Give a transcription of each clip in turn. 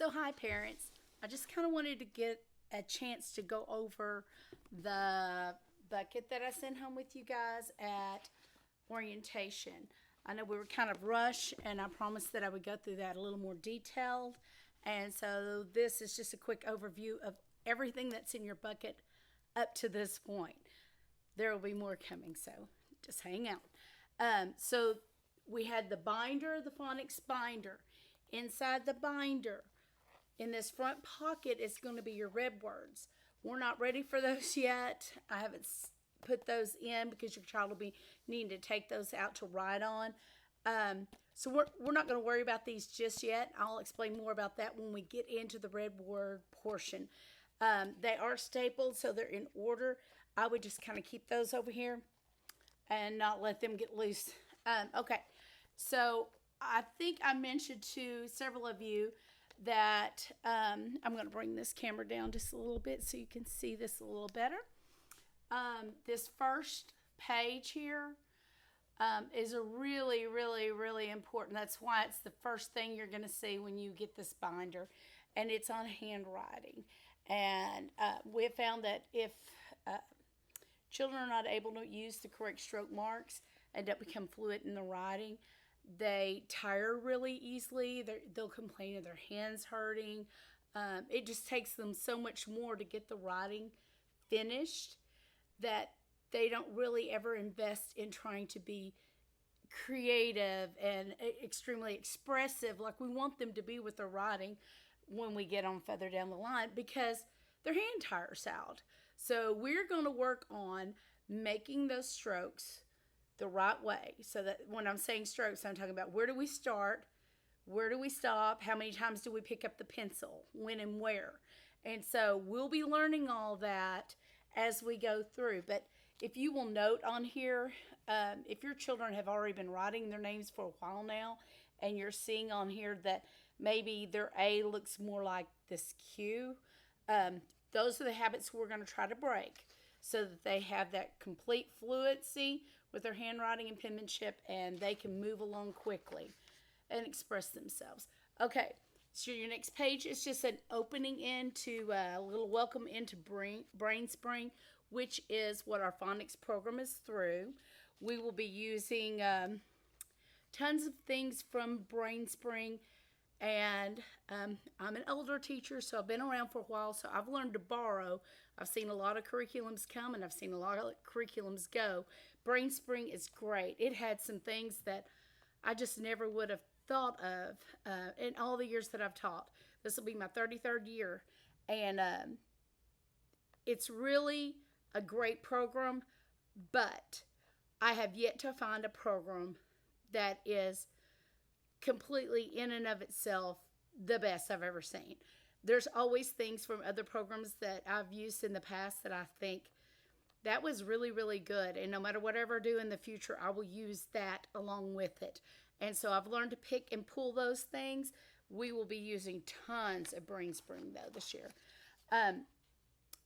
So, hi, parents. I just kind of wanted to get a chance to go over the bucket that I sent home with you guys at orientation. I know we were kind of rushed, and I promised that I would go through that a little more detailed. And so, this is just a quick overview of everything that's in your bucket up to this point. There will be more coming, so just hang out. So, we had the binder, the phonics binder. Inside the binder, in this front pocket, is going to be your red words. We're not ready for those yet. I haven't put those in because your child will be needing to take those out to write on. So we're not going to worry about these just yet. I'll explain more about that when we get into the red word portion. They are stapled, so they're in order. I would just kind of keep those over here and not let them get loose. Okay, so I think I mentioned to several of you that I'm going to bring this camera down just a little bit so you can see this a little better. This first page here is a really, really, really important. That's why it's the first thing you're going to see when you get this binder, and it's on handwriting. And we have found that if children are not able to use the correct stroke marks and don't become fluent in the writing, they tire really easily. They'll complain of their hands hurting. It just takes them so much more to get the writing finished that they don't really ever invest in trying to be creative and extremely expressive like we want them to be with their writing when we get on further down the line, because their hand tires out. So we're going to work on making those strokes the right way, so that when I'm saying strokes, I'm talking about where do we start, where do we stop, how many times do we pick up the pencil, when and where. And so we'll be learning all that as we go through. But if you will note on here, if your children have already been writing their names for a while now, and you're seeing on here that maybe their A looks more like this Q, those are the habits we're going to try to break so that they have that complete fluency with their handwriting and penmanship, and they can move along quickly and express themselves. Okay, so your next page is just an opening into a little welcome into BrainSpring, which is what our phonics program is through. We will be using tons of things from BrainSpring, and I'm an older teacher, so I've been around for a while, so I've learned to borrow. I've seen a lot of curriculums come, and I've seen a lot of curriculums go. BrainSpring is great. It had some things that I just never would have thought of in all the years that I've taught. This will be my 33rd year, and it's really a great program, but I have yet to find a program that is completely in and of itself the best I've ever seen. There's always things from other programs that I've used in the past that I think that was really, really good. And no matter whatever I do in the future, I will use that along with it. And so I've learned to pick and pull those things. We will be using tons of BrainSpring, though, this year.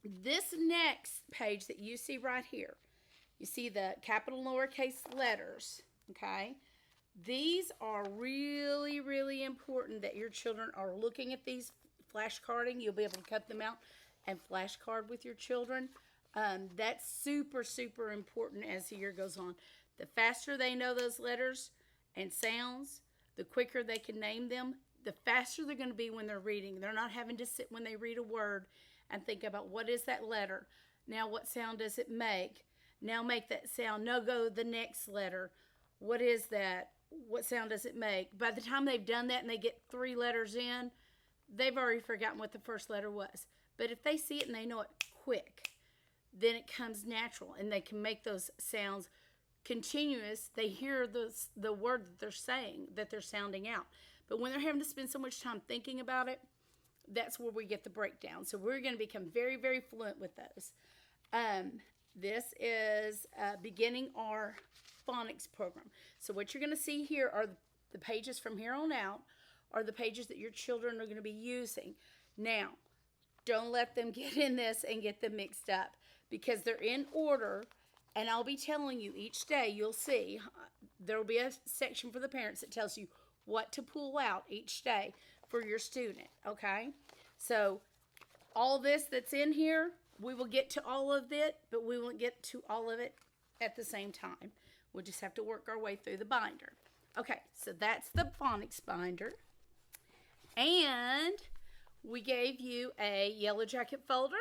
This next page that you see right here, you see the capital and lowercase letters, okay? These are really, really important that your children are looking at these flashcarding. You'll be able to cut them out and flashcard with your children. That's super, super important as the year goes on. The faster they know those letters and sounds, the quicker they can name them, the faster they're going to be when they're reading. They're not having to sit when they read a word and think about what is that letter. Now what sound does it make? Now make that sound. Now go the next letter. What is that? What sound does it make? By the time they've done that and they get 3 letters in, they've already forgotten what the first letter was. But if they see it and they know it quick, then it comes natural and they can make those sounds continuous. They hear the word that they're saying, that they're sounding out. But when they're having to spend so much time thinking about it, that's where we get the breakdown. So we're going to become very, very fluent with those. This is beginning our phonics program. So what you're going to see here are the pages from here on out are the pages that your children are going to be using. Now, don't let them get in this and get them mixed up, because they're in order, and I'll be telling you each day. You'll see there will be a section for the parents that tells you what to pull out each day for your student, okay? So all this that's in here, we will get to all of it, but we won't get to all of it at the same time. We'll just have to work our way through the binder. Okay, so that's the phonics binder. And we gave you a yellow jacket folder.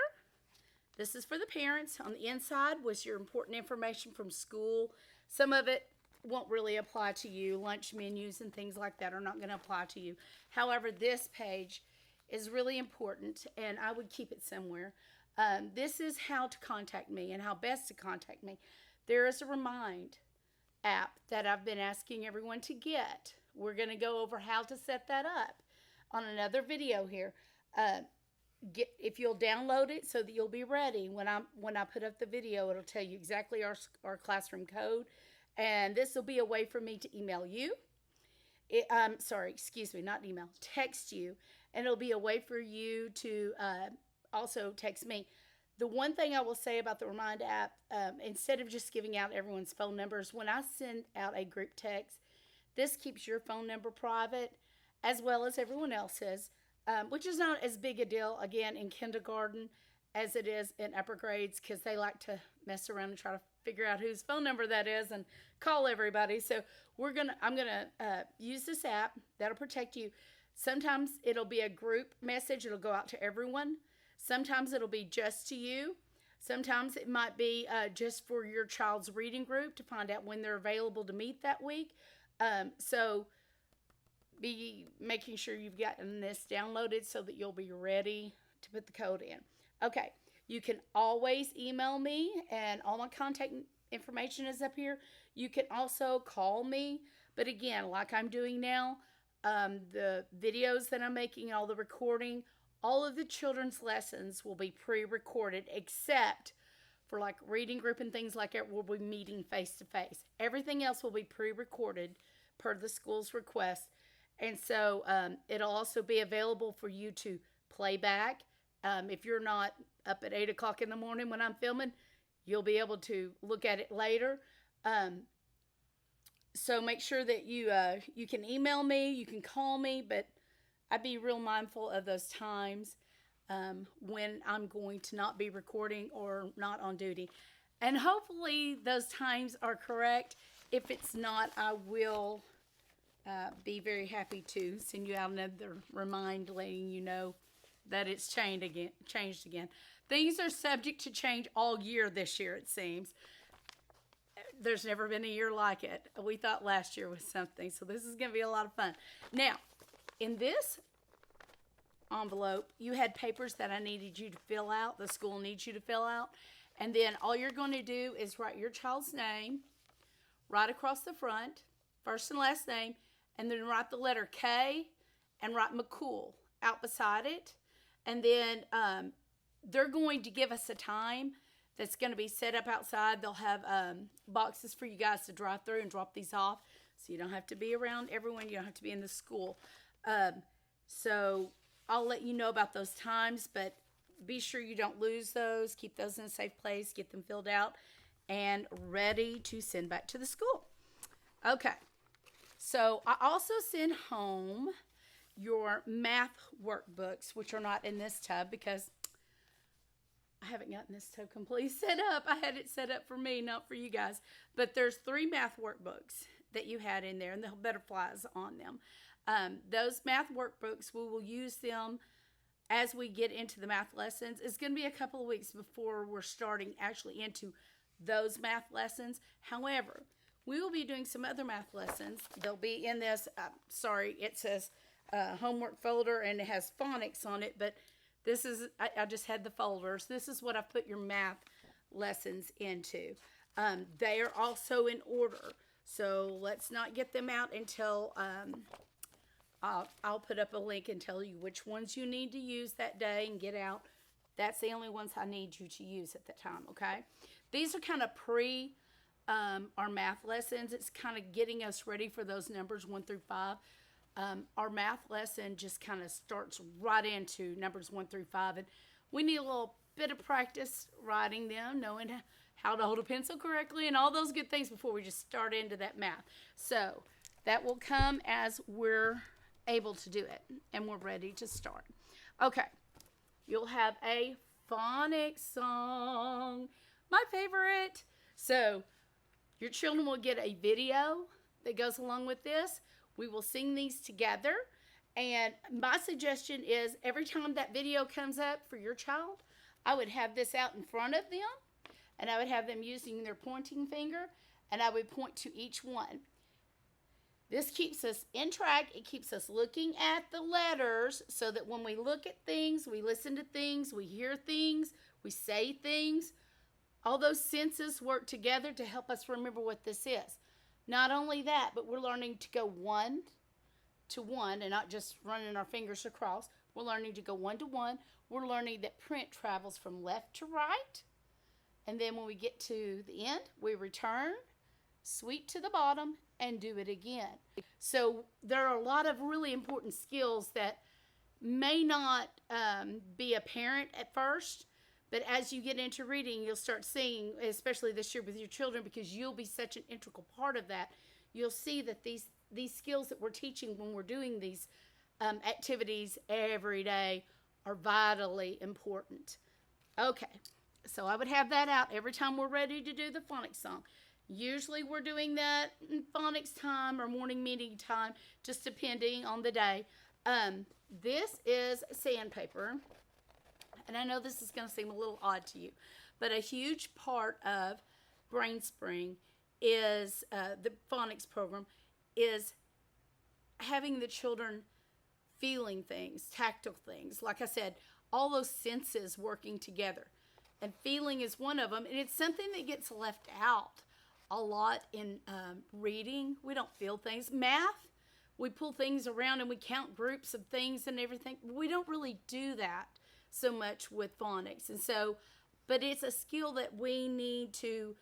This is for the parents. On the inside was your important information from school. Some of it won't really apply to you. Lunch menus and things like that are not going to apply to you. However, this page is really important, and I would keep it somewhere. This is how to contact me and how best to contact me. There is a Remind app that I've been asking everyone to get. We're going to go over how to set that up on another video here. If you'll download it so that you'll be ready when I put up the video, it'll tell you exactly our classroom code, and this will be a way for me to email you. Not email, text you, and it'll be a way for you to also text me. The one thing I will say about the Remind app, instead of just giving out everyone's phone numbers, when I send out a group text, this keeps your phone number private as well as everyone else's, which is not as big a deal, again, in kindergarten as it is in upper grades, because they like to mess around and try to figure out whose phone number that is and call everybody. So I'm gonna use this app that'll protect you. Sometimes it'll be a group message. It'll go out to everyone. Sometimes it'll be just to you. Sometimes it might be just for your child's reading group to find out when they're available to meet that week. So be making sure you've gotten this downloaded so that you'll be ready to put the code in. Okay, you can always email me, and all my contact information is up here. You can also call me, but again, like I'm doing now, the videos that I'm making, all the recording, all of the children's lessons will be pre-recorded, except for like reading group and things like that, we'll be meeting face-to-face. Everything else will be pre-recorded per the school's request. And so it'll also be available for you to play back. If you're not up at 8 o'clock in the morning when I'm filming, you'll be able to look at it later. So make sure that you can email me, you can call me, but I'd be real mindful of those times when I'm going to not be recording or not on duty. And hopefully those times are correct. If it's not, I will be very happy to send you out another remind letting you know that it's changed again. Things are subject to change all year this year, it seems. There's never been a year like it. We thought last year was something, so this is going to be a lot of fun. Now, in this envelope, you had papers that I needed you to fill out, the school needs you to fill out, and then all you're going to do is write your child's name right across the front, first and last name, and then write the letter K and write McCool out beside it. And then they're going to give us a time that's going to be set up outside. They'll have boxes for you guys to drive through and drop these off, so you don't have to be around everyone. You don't have to be in the school. So I'll let you know about those times, but be sure you don't lose those. Keep those in a safe place. Get them filled out and ready to send back to the school. Okay. So I also send home your math workbooks, which are not in this tub because I haven't gotten this tub completely set up. I had it set up for me, not for you guys. But there's 3 math workbooks that you had in there, and the butterflies on them. Those math workbooks, we will use them as we get into the math lessons. It's going to be a couple of weeks before we're starting actually into those math lessons. However, we will be doing some other math lessons. They'll be in this, it says homework folder, and it has phonics on it, but this is, I just had the folders. This is what I've put your math lessons into. They are also in order, so let's not get them out until I'll put up a link and tell you which ones you need to use that day and get out. That's the only ones I need you to use at that time, okay? These are kind of our math lessons. It's kind of getting us ready for those numbers 1 through 5. Our math lesson just kind of starts right into numbers 1 through 5, and we need a little bit of practice writing them, knowing how to hold a pencil correctly and all those good things before we just start into that math. So that will come as we're able to do it and we're ready to start. Okay, you'll have a phonics song, my favorite. So your children will get a video that goes along with this. We will sing these together. And my suggestion is every time that video comes up for your child, I would have this out in front of them and I would have them using their pointing finger and I would point to each one. This keeps us in track. It keeps us looking at the letters so that when we look at things, we listen to things, we hear things, we say things, all those senses work together to help us remember what this is. Not only that, but we're learning to go one to one and not just running our fingers across. We're learning to go one to one. We're learning that print travels from left to right. And then when we get to the end, we return, sweep to the bottom, and do it again. So there are a lot of really important skills that may not be apparent at first, but as you get into reading, you'll start seeing, especially this year with your children, because you'll be such an integral part of that, you'll see that these skills that we're teaching when we're doing these activities every day are vitally important. Okay, so I would have that out every time we're ready to do the phonics song. Usually we're doing that in phonics time or morning meeting time, just depending on the day. This is sandpaper, and I know this is going to seem a little odd to you, but a huge part of BrainSpring is the phonics program is having the children feeling things, tactile things. Like I said, all those senses working together. And feeling is one of them, and it's something that gets left out a lot in reading. We don't feel things. Math, we pull things around and we count groups of things and everything. We don't really do that so much with phonics. And so, but it's a skill that we need to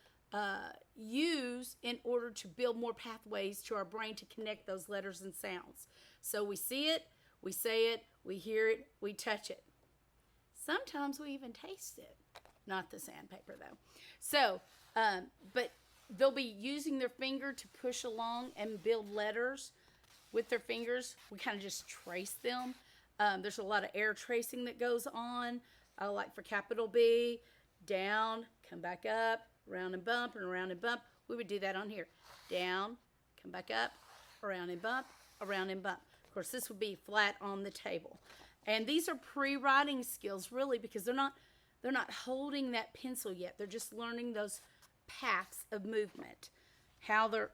use in order to build more pathways to our brain to connect those letters and sounds. So we see it, we say it, we hear it, we touch it. Sometimes we even taste it. Not the sandpaper though. So, but they'll be using their finger to push along and build letters with their fingers. We kind of just trace them. There's a lot of air tracing that goes on, like for capital B, down, come back up, around and bump, and around and bump. We would do that on here. Down, come back up, around and bump, around and bump. Of course, this would be flat on the table. And these are pre-writing skills, really, because they're not holding that pencil yet. They're just learning those paths of movement, how their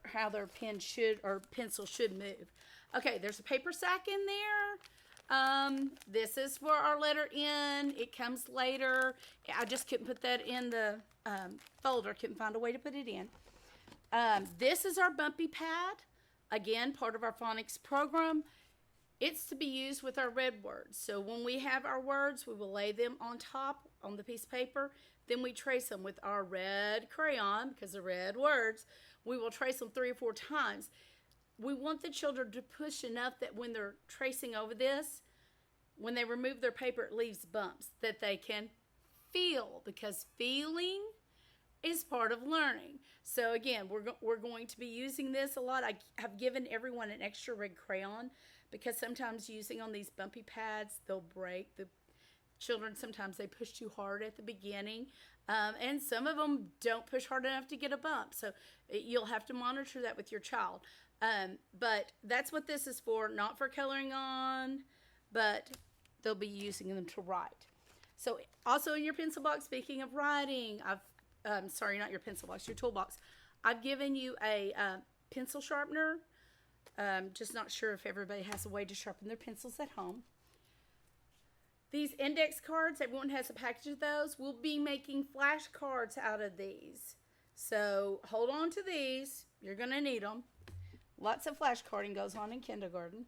pen should or pencil should move. Okay, there's a paper sack in there. This is for our letter N. It comes later. I just couldn't put that in the folder. Couldn't find a way to put it in. This is our bumpy pad. Again, part of our phonics program. It's to be used with our red words. So when we have our words, we will lay them on top on the piece of paper. Then we trace them with our red crayon, because they're red words. We will trace them 3 or 4 times. We want the children to push enough that when they're tracing over this, when they remove their paper, it leaves bumps that they can feel, because feeling is part of learning. So again, we're going to be using this a lot. I have given everyone an extra red crayon, because sometimes using on these bumpy pads, they'll break. The children, sometimes they push too hard at the beginning, and some of them don't push hard enough to get a bump. So you'll have to monitor that with your child. But that's what this is for, not for coloring on, but they'll be using them to write. So also in your pencil box, speaking of writing, sorry, not your pencil box, your toolbox, I've given you a pencil sharpener. Just not sure if everybody has a way to sharpen their pencils at home. These index cards, everyone has a package of those. We'll be making flashcards out of these. So hold on to these. You're going to need them. Lots of flashcarding goes on in kindergarten.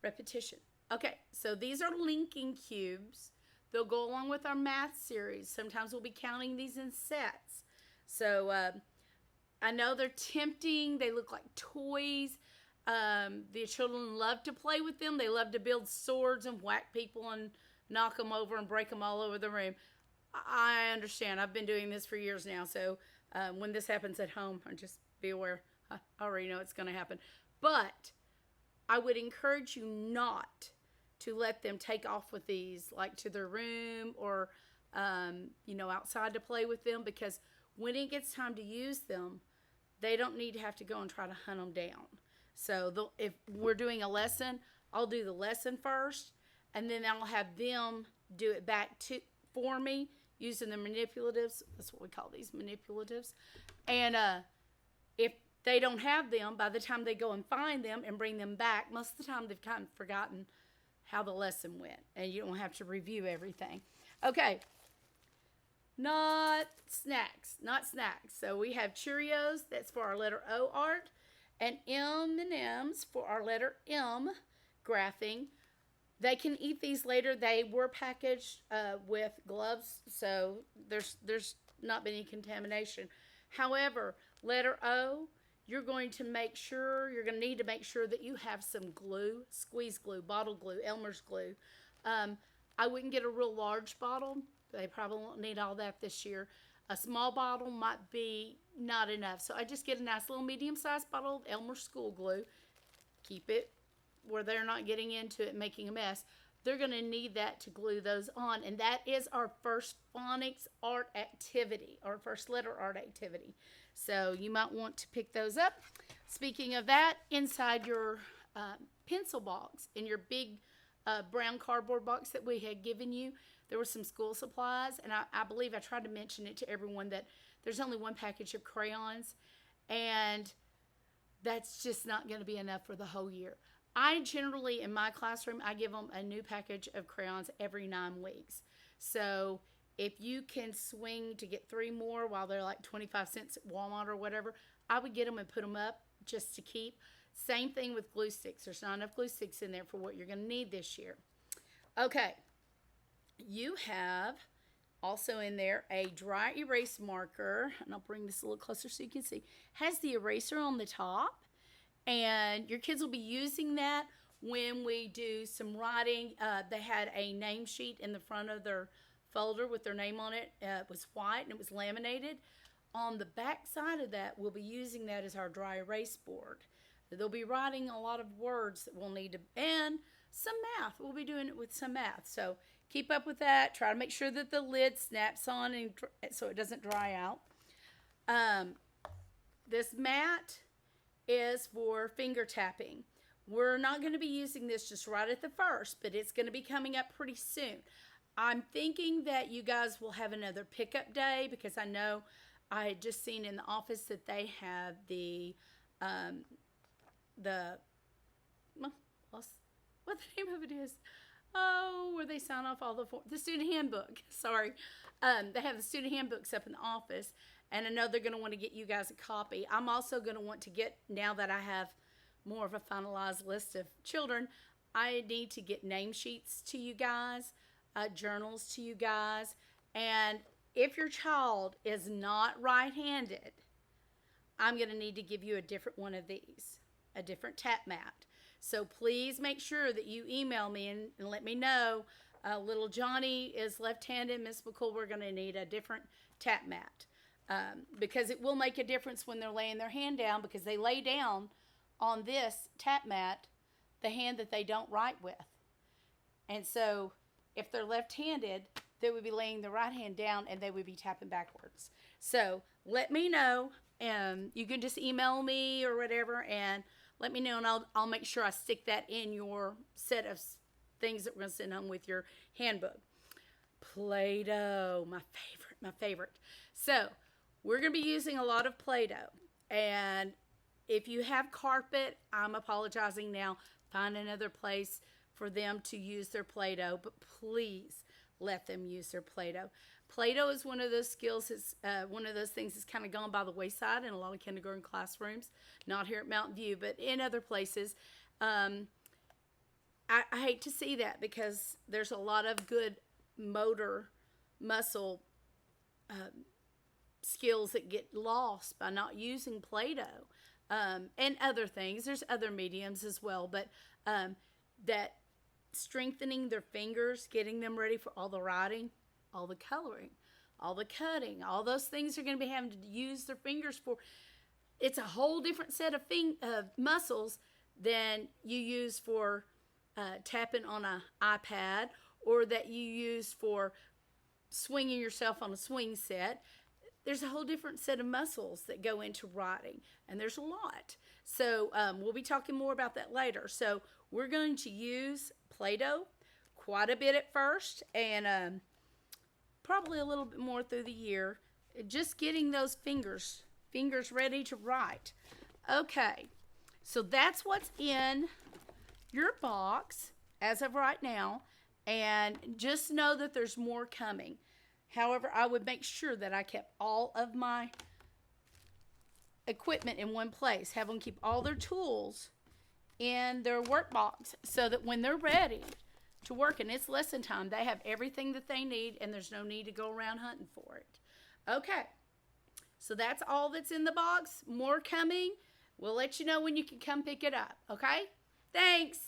Repetition. Okay, so these are linking cubes. They'll go along with our math series. Sometimes we'll be counting these in sets. So I know they're tempting. They look like toys. The children love to play with them. They love to build swords and whack people and knock them over and break them all over the room. I understand. I've been doing this for years now. So when this happens at home, just be aware. I already know it's going to happen. But I would encourage you not to let them take off with these, like to their room or, outside to play with them, because when it gets time to use them, they don't need to have to go and try to hunt them down. So if we're doing a lesson, I'll do the lesson first, and then I'll have them do it back for me using the manipulatives. That's what we call these, manipulatives. And if they don't have them, by the time they go and find them and bring them back, most of the time they've kind of forgotten how the lesson went, and you don't have to review everything. Okay. Not snacks. So we have Cheerios, that's for our letter O art, and M&Ms for our letter M graphing. They can eat these later. They were packaged with gloves, so there's not been any contamination. However, letter O, you're going to need to make sure that you have some glue, squeeze glue, bottle glue, Elmer's glue. I wouldn't get a real large bottle. They probably won't need all that this year. A small bottle might be not enough. So I just get a nice little medium-sized bottle of Elmer's school glue. Keep it where they're not getting into it and making a mess. They're going to need that to glue those on. And that is our first phonics art activity, our first letter art activity. So you might want to pick those up. Speaking of that, inside your pencil box, in your big brown cardboard box that we had given you, there were some school supplies, and I believe I tried to mention it to everyone that there's only one package of crayons, and that's just not going to be enough for the whole year. I generally, in my classroom, I give them a new package of crayons every 9 weeks. So if you can swing to get 3 more while they're like 25 cents at Walmart or whatever, I would get them and put them up just to keep. Same thing with glue sticks. There's not enough glue sticks in there for what you're going to need this year. Okay. You have also in there a dry erase marker, and I'll bring this a little closer so you can see. Has the eraser on the top, and your kids will be using that when we do some writing. They had a name sheet in the front of their folder with their name on it. It was white and it was laminated. On the back side of that, we'll be using that as our dry erase board. They'll be writing a lot of words that we'll need to, and some math. We'll be doing it with some math. So keep up with that. Try to make sure that the lid snaps on and so it doesn't dry out. This mat is for finger tapping. We're not going to be using this just right at the first, but it's going to be coming up pretty soon. I'm thinking that you guys will have another pickup day, because I know I had just seen in the office that they have what the name of it is. Oh, where they sign off all the student handbook. Sorry. They have the student handbooks up in the office, and I know they're going to want to get you guys a copy. I'm also going to want to get, now that I have more of a finalized list of children, I need to get name sheets to you guys, journals to you guys, and if your child is not right-handed, I'm going to need to give you a different one of these, a different tap mat. So please make sure that you email me and let me know, little Johnny is left-handed, Miss McCool, we're going to need a different tap mat. Because it will make a difference when they're laying their hand down, because they lay down on this tap mat the hand that they don't write with. And so if they're left-handed, they would be laying the right hand down and they would be tapping backwards. So let me know. You can just email me or whatever and let me know, and I'll make sure I stick that in your set of things that we're going to send home with your handbook. Play-Doh, my favorite. So we're going to be using a lot of Play-Doh. And if you have carpet, I'm apologizing now. Find another place for them to use their Play-Doh, but please let them use their Play-Doh. Play-Doh is one of those skills, it's one of those things that's kind of gone by the wayside in a lot of kindergarten classrooms, not here at Mountain View, but in other places. I hate to see that, because there's a lot of good motor muscle skills that get lost by not using Play-Doh, and other things. There's other mediums as well, but that strengthening their fingers, getting them ready for all the writing, all the coloring, all the cutting, all those things they're going to be having to use their fingers for. It's a whole different set of muscles than you use for tapping on an iPad, or that you use for swinging yourself on a swing set. There's a whole different set of muscles that go into writing, and there's a lot. So we'll be talking more about that later. So we're going to use Play-Doh quite a bit at first, and probably a little bit more through the year. Just getting those fingers ready to write. Okay, so that's what's in your box as of right now, and just know that there's more coming. However, I would make sure that I kept all of my equipment in one place. Have them keep all their tools in their work box so that when they're ready to work and it's lesson time, they have everything that they need and there's no need to go around hunting for it. Okay, so that's all that's in the box. More coming. We'll let you know when you can come pick it up. Okay? Thanks.